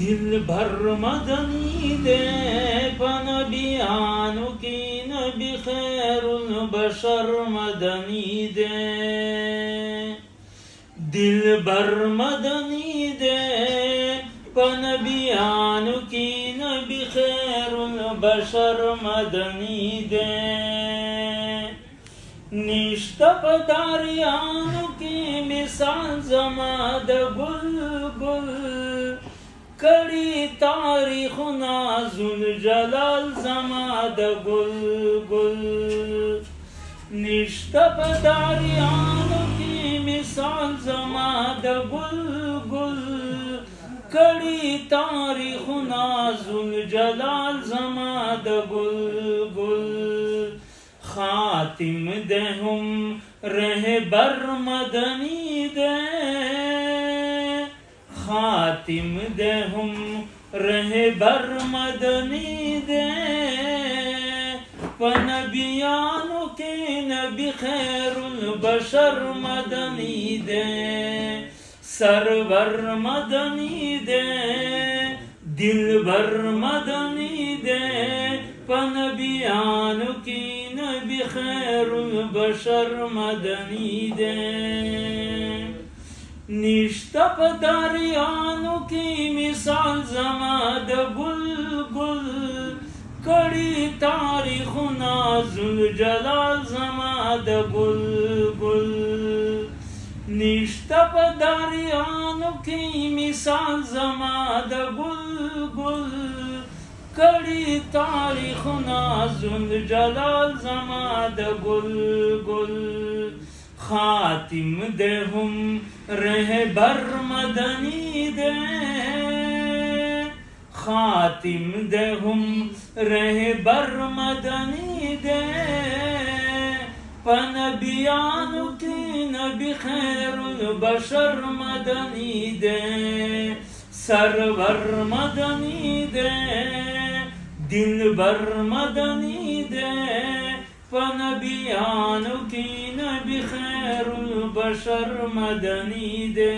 दिल भर मदनी दे पनबियानु की नबी खैरुल बशर मदनी दे दिल भर मदनी दे पनबियानु की नबी खैरुल बशर मदनी दे निष्ठपदारियानु की मिसाल जमाद गुल गुल कड़ी तारीख नाजुल जलाल जमाद गुल गुल निष्ठपदारियानु की मिसाल जमाद गुल गुल कड़ी तारीख नाजुल जलाल जमाद गुल गुल खातिम दे हम रहबर मदनी दे खातिम दे हम रहबर मदनी दे पनबियानु के नबी खैरुल बशर मदनी दे सरवर मदनी दे दिल भर मदनी दे पनबियानु की नबी खैरुल बशर मदनी दे निष्ठपदारियानु की मिसाल जमाद गुल गुल कड़ी तारीख नाजुल जलाल जमाद गुल गुल निष्ठपदारियानु की मिसाल जमाद गुल गुल कड़ी तारीख नाजुल जलाल जमाद गुल गुल खातिम दे हम रहबर मदनी दे खातिम दे हम रहबर मदनी दे पनबियानु की नबी खैरुल बशर मदनी दे सरवर मदनी दे दिल भर मदनी दे पनबियानु की नबी खैरुल बशर मदनी दे।